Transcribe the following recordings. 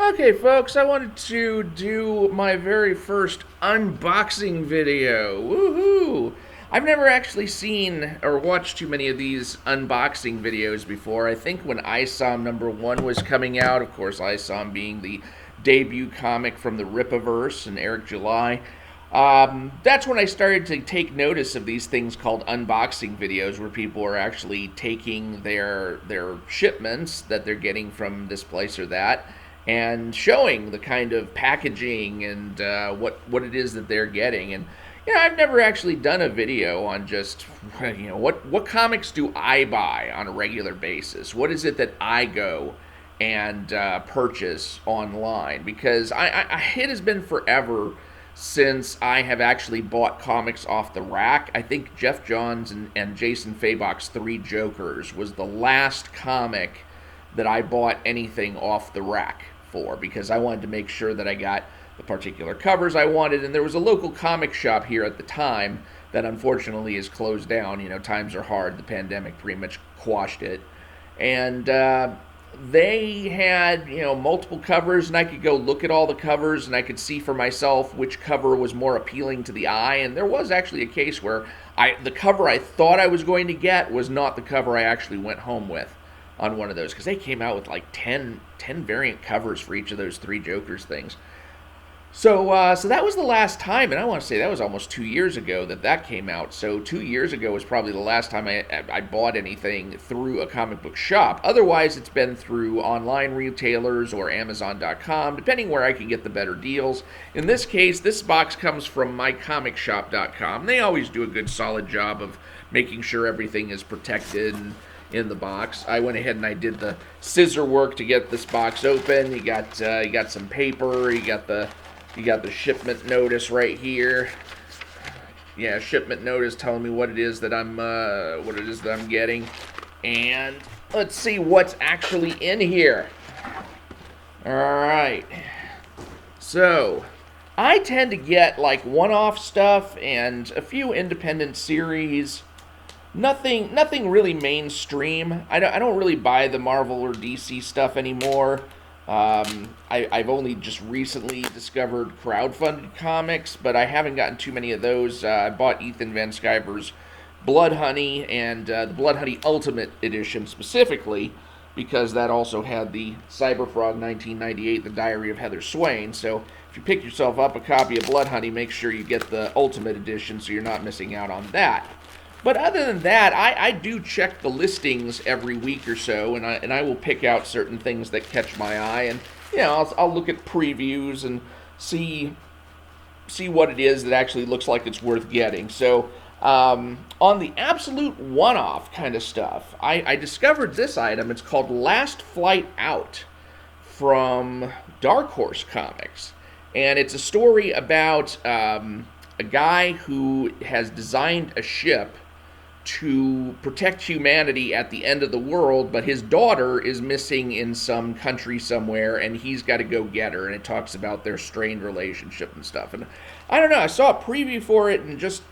Okay, folks, I wanted to do my very first unboxing video. Woohoo! I've never actually seen or watched too many of these unboxing videos before. I think when ISOM #1 was coming out, of course, ISOM being the debut comic from the Rippaverse and Eric July, that's when I started to take notice of these things called unboxing videos, where people are actually taking their shipments that they're getting from this place or that, and showing the kind of packaging and what it is that they're getting. And I've never actually done a video on just what comics do I buy on a regular basis. What is it that I go and purchase online? Because it has been forever since I have actually bought comics off the rack. I think Jeff Johns and Jason Fabok's Three Jokers was the last comic that I bought anything off the rack for, because I wanted to make sure that I got the particular covers I wanted. And there was a local comic shop here at the time that unfortunately is closed down. Times are hard. The pandemic pretty much quashed it. And they had multiple covers, and I could go look at all the covers, and I could see for myself which cover was more appealing to the eye. And there was actually a case where the cover I thought I was going to get was not the cover I actually went home with on one of those, because they came out with like 10 variant covers for each of those Three Jokers things. So that was the last time, and I want to say that was almost 2 years ago that came out. So 2 years ago was probably the last time I bought anything through a comic book shop. Otherwise, it's been through online retailers or Amazon.com, depending where I can get the better deals. In this case, this box comes from mycomicshop.com. They always do a good, solid job of making sure everything is protected and in the box. I went ahead and I did the scissor work to get this box open. You got some paper. You got the shipment notice right here. Yeah, shipment notice telling me what it is that I'm getting. And let's see what's actually in here. All right. So, I tend to get like one-off stuff and a few independent series. Nothing really mainstream. I don't really buy the Marvel or DC stuff anymore. I've only just recently discovered crowdfunded comics, but I haven't gotten too many of those. I bought Ethan Van Sciver's Blood Honey and the Blood Honey Ultimate Edition specifically, because that also had the Cyberfrog 1998, The Diary of Heather Swain. So if you pick yourself up a copy of Blood Honey, make sure you get the Ultimate Edition so you're not missing out on that. But other than that, I do check the listings every week or so, and I will pick out certain things that catch my eye, and I'll look at previews and see what it is that actually looks like it's worth getting. So on the absolute one-off kind of stuff, I discovered this item. It's called Last Flight Out from Dark Horse Comics, and it's a story about a guy who has designed a ship to protect humanity at the end of the world, but his daughter is missing in some country somewhere, and he's got to go get her, and it talks about their strained relationship and stuff. And I don't know, I saw a preview for it, and just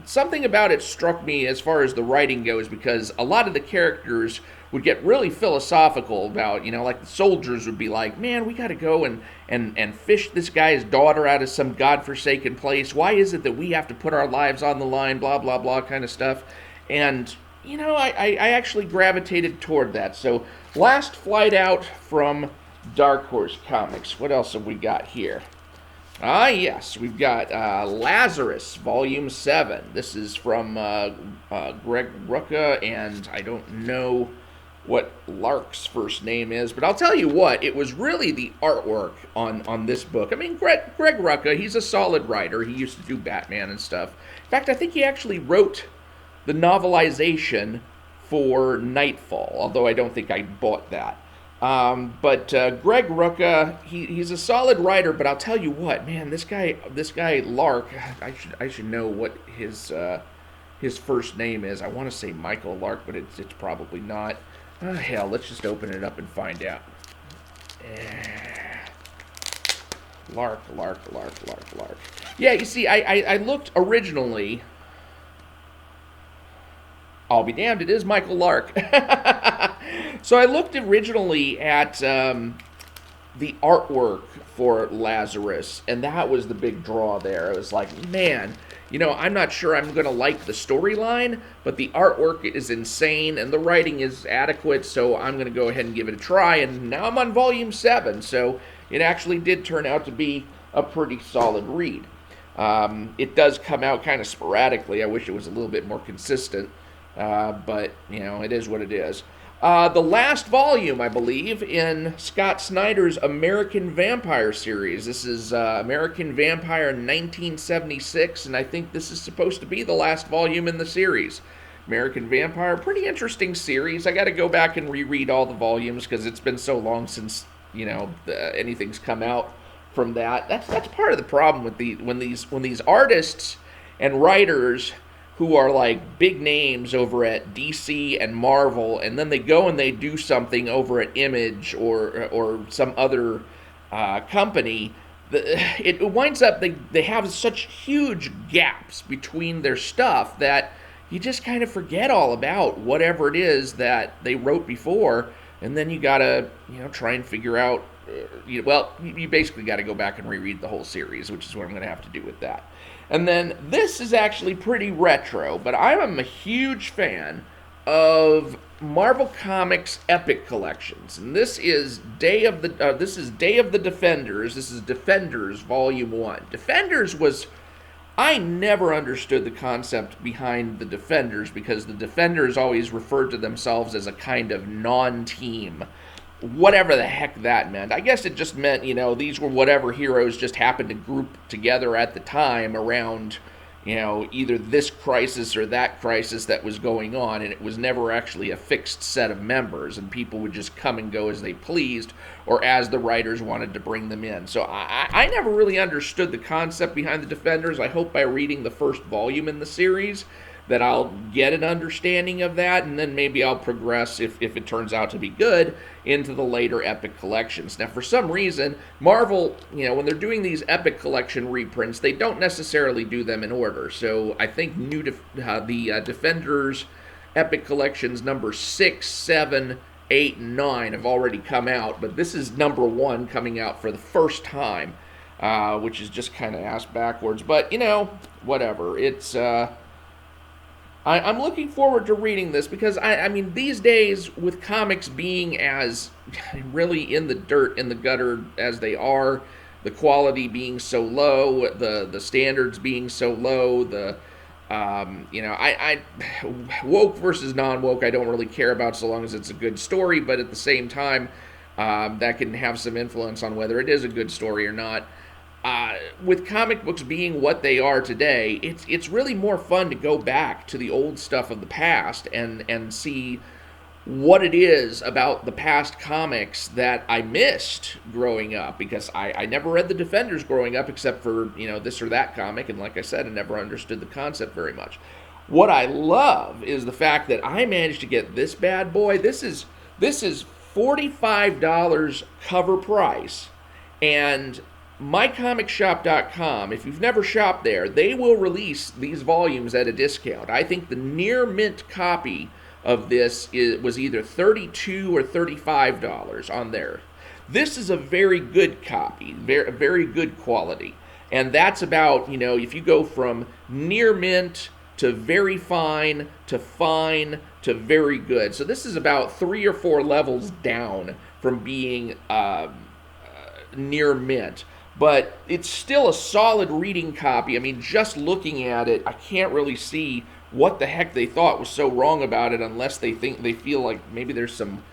something about it struck me as far as the writing goes, because a lot of the characters would get really philosophical about, like the soldiers would be like, man, we got to go and fish this guy's daughter out of some godforsaken place. Why is it that we have to put our lives on the line, blah, blah, blah kind of stuff. And, I actually gravitated toward that. So, Last Flight Out from Dark Horse Comics. What else have we got here? Yes, we've got Lazarus, Volume 7. This is from Greg Rucka, and I don't know what Lark's first name is, but I'll tell you what, it was really the artwork on this book. I mean, Greg Rucka, he's a solid writer. He used to do Batman and stuff. In fact, I think he actually wrote the novelization for Nightfall, although I don't think I bought that. But Greg Rucka, he's a solid writer, but I'll tell you what, man, this guy Lark, I should know what his first name is. I want to say Michael Lark, but it's probably not. Hell, let's just open it up and find out. Lark. Yeah, you see, I looked originally. I'll be damned, it is Michael Lark. So I looked originally at the artwork for Lazarus, and that was the big draw there. It was like, man, I'm not sure I'm going to like the storyline, but the artwork is insane, and the writing is adequate, so I'm going to go ahead and give it a try, and now I'm on volume 7, so it actually did turn out to be a pretty solid read. It does come out kind of sporadically. I wish it was a little bit more consistent, but, it is what it is. The last volume, I believe, in Scott Snyder's American Vampire series. This is American Vampire 1976, and I think this is supposed to be the last volume in the series. American Vampire, pretty interesting series. I got to go back and reread all the volumes because it's been so long since anything's come out from that. That's part of the problem with when these artists and writers who are like big names over at DC and Marvel, and then they go and they do something over at Image or some other company. It winds up they have such huge gaps between their stuff that you just kind of forget all about whatever it is that they wrote before, and then you gotta try and figure out. You basically got to go back and reread the whole series, which is what I'm going to have to do with that. And then this is actually pretty retro, but I'm a huge fan of Marvel Comics Epic Collections, and this is Day of the Defenders. This is Defenders Volume 1. Defenders was I never understood the concept behind the Defenders because the Defenders always referred to themselves as a kind of non-team. Whatever the heck that meant. I guess it just meant, these were whatever heroes just happened to group together at the time around, either this crisis or that crisis that was going on, and it was never actually a fixed set of members, and people would just come and go as they pleased, or as the writers wanted to bring them in. So I never really understood the concept behind the Defenders. I hope by reading the first volume in the series that I'll get an understanding of that, and then maybe I'll progress, if it turns out to be good, into the later Epic Collections. Now, for some reason, Marvel, when they're doing these Epic Collection reprints, they don't necessarily do them in order. So I think the Defenders Epic Collections number 6, 7, 8, and 9 have already come out, but this is number 1 coming out for the first time, which is just kind of ass backwards. But, whatever. It's... I'm looking forward to reading this because, I mean, these days, with comics being as really in the dirt, in the gutter as they are, the quality being so low, the standards being so low, woke versus non-woke, I don't really care about so long as it's a good story, but at the same time, that can have some influence on whether it is a good story or not. With comic books being what they are today, it's really more fun to go back to the old stuff of the past and see what it is about the past comics that I missed growing up, because I never read the Defenders growing up except for, this or that comic, and like I said, I never understood the concept very much. What I love is the fact that I managed to get this bad boy. This is $45 cover price, and mycomicshop.com, if you've never shopped there, they will release these volumes at a discount. I think the near mint copy of this was either $32 or $35 on there. This is a very good copy, very, very good quality. And that's about, if you go from near mint to very fine to very good. So this is about 3 or 4 levels down from being near mint. But it's still a solid reading copy. I mean, just looking at it, I can't really see what the heck they thought was so wrong about it, unless they feel like maybe there's some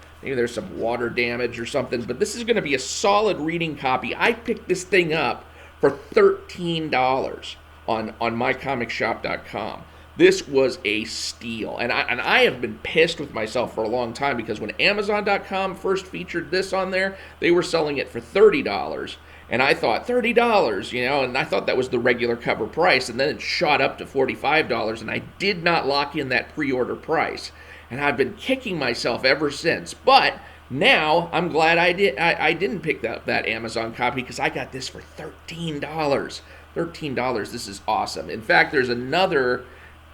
water damage or something. But this is going to be a solid reading copy. I picked this thing up for $13 on mycomicshop.com. This was a steal, and I have been pissed with myself for a long time, because when Amazon.com first featured this on there, they were selling it for $30. And I thought, $30, and I thought that was the regular cover price, and then it shot up to $45, and I did not lock in that pre-order price. And I've been kicking myself ever since. But now I'm glad I didn't pick up that Amazon copy, because I got this for $13. $13, this is awesome. In fact, there's another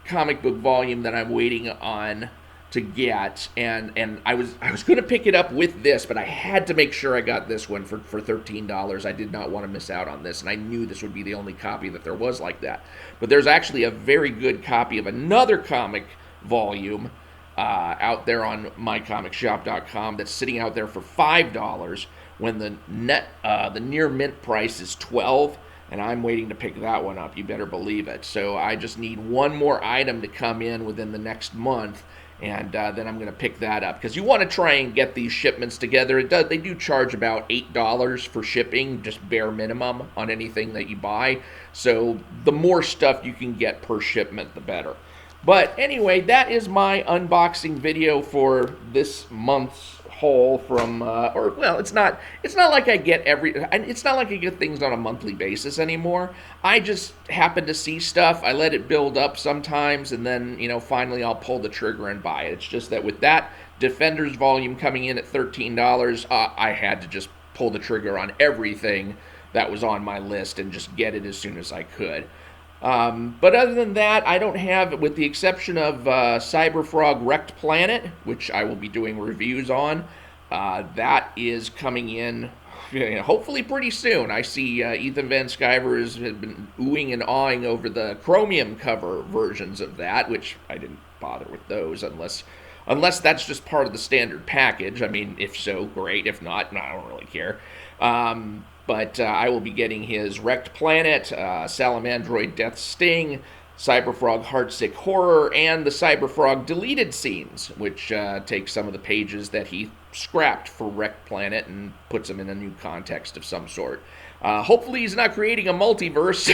comic book volume that I'm waiting on to get, and I was going to pick it up with this, but I had to make sure I got this one for $13. I did not want to miss out on this, and I knew this would be the only copy that there was like that. But there's actually a very good copy of another comic volume out there on mycomicshop.com that's sitting out there for $5 when the near mint price is $12. And I'm waiting to pick that one up. You better believe it. So I just need one more item to come in within the next month, and then I'm going to pick that up. Because you want to try and get these shipments together. They do charge about $8 for shipping, just bare minimum on anything that you buy. So the more stuff you can get per shipment, the better. But anyway, that is my unboxing video for this month's haul from, it's not like I get it's not like I get things on a monthly basis anymore. I just happen to see stuff, I let it build up sometimes, and then, finally I'll pull the trigger and buy it. It's just that with that Defenders volume coming in at $13, I had to just pull the trigger on everything that was on my list and just get it as soon as I could. But other than that, I don't have, with the exception of Cyberfrog Wrecked Planet, which I will be doing reviews on. That is coming in hopefully pretty soon. I see Ethan Van Sciver has been oohing and awing over the chromium cover versions of that, which I didn't bother with those unless that's just part of the standard package. I mean, if so, great. If not, no, I don't really care. But I will be getting his Wrecked Planet, Salamandroid Death Sting, Cyberfrog Heartsick Horror, and the Cyberfrog Deleted Scenes, which takes some of the pages that he scrapped for Wrecked Planet and puts them in a new context of some sort. Hopefully he's not creating a multiverse.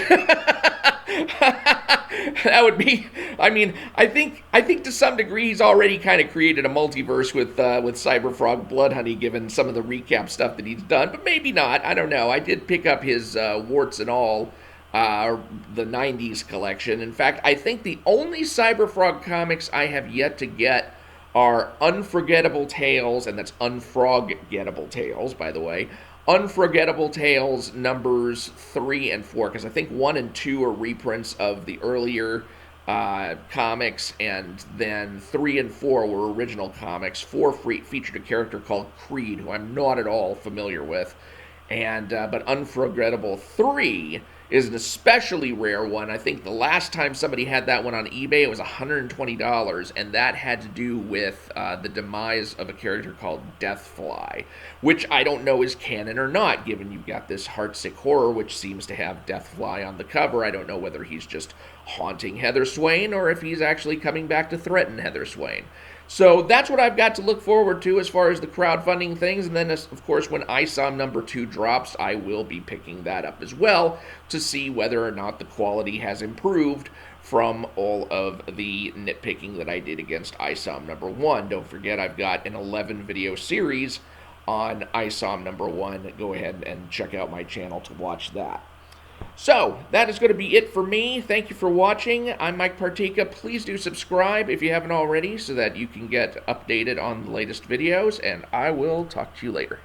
That would be, I think to some degree he's already kind of created a multiverse with Cyberfrog Bloodhoney, given some of the recap stuff that he's done, but maybe not. I don't know. I did pick up his warts and all, the 90s collection. In fact, I think the only Cyberfrog comics I have yet to get are Unforgettable Tales, and that's Unfroggettable Tales, by the way. Unforgettable Tales numbers 3 and 4, because I think 1 and 2 are reprints of the earlier comics, and then 3 and 4 were original comics. 4 featured a character called Creed, who I'm not at all familiar with, and but Unforgettable 3 is an especially rare one. I think the last time somebody had that one on eBay, it was $120, and that had to do with the demise of a character called Deathfly, which I don't know is canon or not, given you've got this Heartsick Horror, which seems to have Deathfly on the cover. I don't know whether he's just haunting Heather Swain or if he's actually coming back to threaten Heather Swain. So that's what I've got to look forward to as far as the crowdfunding things. And then, of course, when ISOM number 2 drops, I will be picking that up as well to see whether or not the quality has improved from all of the nitpicking that I did against ISOM number 1. Don't forget, I've got an 11-video series on ISOM number 1. Go ahead and check out my channel to watch that. So, that is going to be it for me. Thank you for watching. I'm Mike Partika. Please do subscribe if you haven't already so that you can get updated on the latest videos, and I will talk to you later.